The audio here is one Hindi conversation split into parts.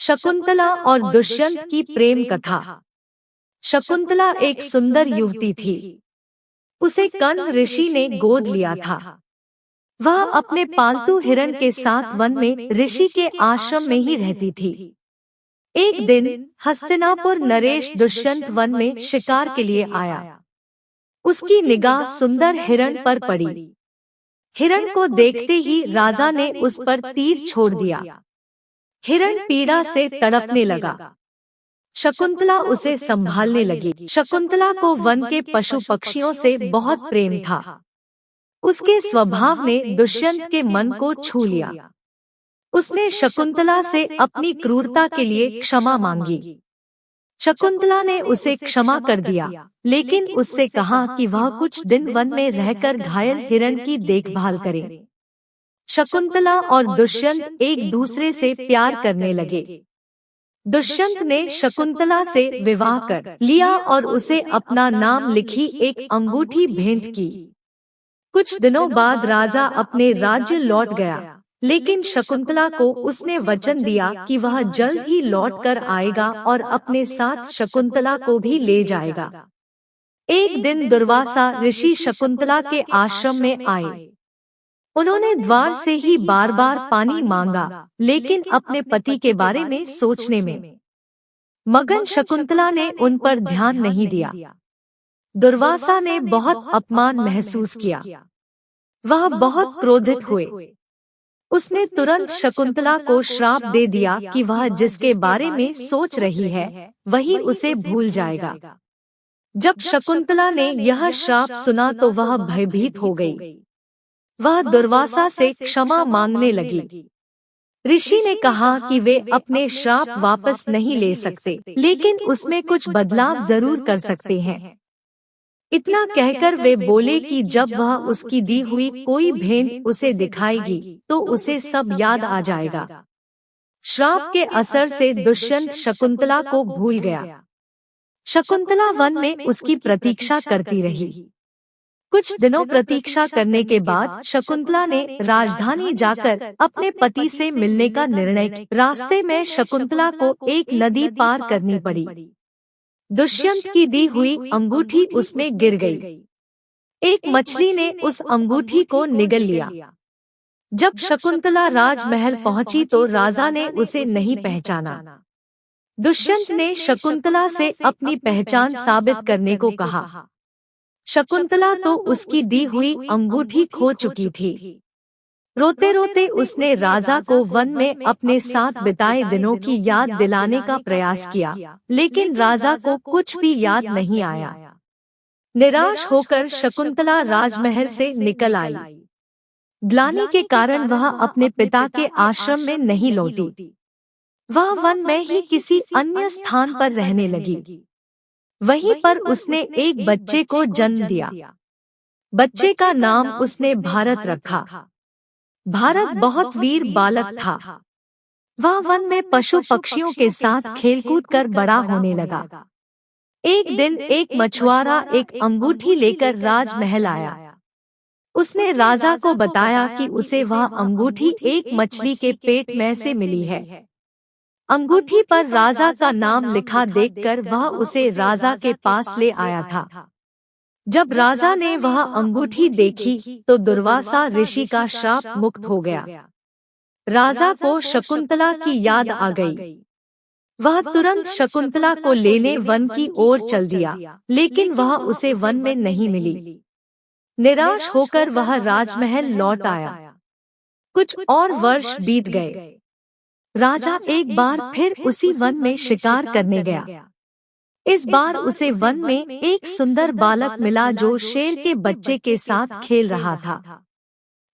शकुंतला और दुष्यंत की प्रेम कथा। शकुंतला एक सुंदर युवती थी। उसे कण्व ऋषि ने गोद लिया था। वह अपने पालतू हिरण के साथ वन में ऋषि के आश्रम में ही रहती थी। एक दिन हस्तिनापुर नरेश दुष्यंत वन में शिकार के लिए आया। उसकी निगाह सुंदर हिरण पर पड़ी। हिरण को देखते ही राजा ने उस पर तीर छोड़ दिया। हिरण पीड़ा से तड़पने लगा। शकुंतला उसे संभालने लगी। शकुंतला को वन के पशु पक्षियों से बहुत प्रेम था। उसके स्वभाव ने दुष्यंत के मन को छू लिया। उसने शकुंतला से अपनी क्रूरता के लिए क्षमा मांगी। शकुंतला ने उसे क्षमा कर दिया, लेकिन उससे कहा कि वह कुछ दिन वन में रहकर घायल हिरण की देखभाल करे। शकुंतला और दुष्यंत एक दूसरे से प्यार करने लगे। दुष्यंत ने शकुंतला से विवाह कर लिया और उसे अपना नाम लिखी एक अंगूठी भेंट की। कुछ दिनों बाद राजा अपने राज्य लौट गया, लेकिन शकुंतला को उसने वचन दिया कि वह जल्द ही लौट कर आएगा और अपने साथ शकुंतला को भी ले जाएगा। एक दिन दुर्वासा ऋषि शकुंतला के आश्रम में आए। उन्होंने द्वार से ही बार बार पानी मांगा, लेकिन अपने पति के बारे में सोचने में मगन शकुंतला ने उन पर ध्यान नहीं दिया। दुर्वासा ने बहुत अपमान महसूस किया। वह बहुत क्रोधित हुए। उसने तुरंत शकुंतला को श्राप दे दिया कि वह जिसके बारे में सोच रही है वही उसे भूल जाएगा। जब शकुंतला ने यह श्राप सुना तो वह भयभीत हो गई। वह दुर्वासा से क्षमा मांगने लगी। ऋषि ने कहा कि वे अपने श्राप वापस नहीं ले सकते, लेकिन उसमें कुछ बदलाव जरूर कर सकते हैं। इतना कहकर वे बोले कि जब वह उसकी दी हुई कोई भेंट उसे दिखाएगी तो उसे सब याद आ जाएगा। श्राप के असर से दुष्यंत शकुंतला को भूल गया। शकुंतला वन में उसकी प्रतीक्षा करती रही। कुछ दिनों प्रतीक्षा करने के बाद शकुंतला ने राजधानी जाकर अपने पति से मिलने का निर्णय किया। रास्ते में शकुंतला को एक नदी पार करनी पड़ी। दुष्यंत की दी हुई अंगूठी उसमें गिर गई। एक मछली ने उस अंगूठी को निगल लिया। जब शकुंतला राजमहल पहुंची तो राजा ने उसे नहीं पहचाना। दुष्यंत ने शकुंतला से अपनी पहचान साबित करने को कहा। शकुंतला तो उसकी दी हुई अंगूठी खो चुकी थी। रोते रोते उसने राजा को वन में अपने साथ बिताए दिनों की याद दिलाने का प्रयास किया, लेकिन राजा को कुछ भी याद नहीं आया। निराश होकर शकुंतला राजमहल से निकल आई। ग्लानि के कारण वह अपने पिता के आश्रम में नहीं लौटी। वह वन में ही किसी अन्य स्थान पर रहने लगी। वहीं पर उसने एक बच्चे को जन्म दिया। बच्चे का नाम उसने भारत रखा। भारत बहुत वीर बालक था। वह वन में पशु पक्षियों के साथ खेलकूद कर बड़ा होने लगा। एक दिन एक मछुआरा एक अंगूठी लेकर राजमहल आया। उसने राजा को बताया कि उसे वह अंगूठी एक मछली के पेट में से मिली है। अंगूठी पर राजा का नाम लिखा देखकर वह उसे राजा के पास ले आया था। जब राजा ने वह अंगूठी देखी तो दुर्वासा ऋषि का श्राप मुक्त हो गया। राजा को शकुंतला की याद आ गई। वह तुरंत शकुंतला को लेने वन की ओर चल दिया, लेकिन वह उसे वन में नहीं मिली। निराश होकर वह राजमहल लौट आया। कुछ और वर्ष बीत गए। राजा एक बार फिर उसी वन में शिकार करने गया। इस बार उसे वन में एक सुंदर बालक मिला जो शेर के बच्चे के साथ खेल रहा था।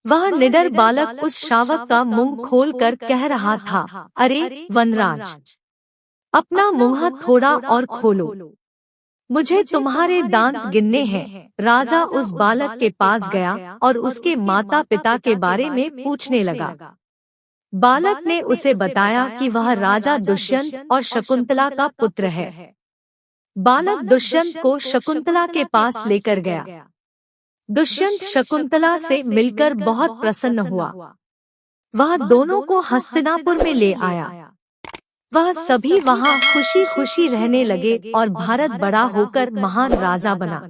वह निडर बालक उस शावक का मुंह खोलकर कह रहा था, अरे वनराज, अपना मुंह थोड़ा और खोलो, मुझे तुम्हारे दांत गिनने हैं। राजा उस बालक के पास गया और उसके माता पिता के बारे में पूछने लगा। बालक ने उसे बताया कि वह राजा दुष्यंत और शकुंतला का पुत्र है। बालक दुष्यंत को शकुंतला के पास लेकर गया। दुष्यंत शकुंतला से मिलकर बहुत प्रसन्न हुआ। वह दोनों को हस्तिनापुर में ले आया। वह सभी वहाँ खुशी खुशी रहने लगे और भारत बड़ा होकर महान राजा बना।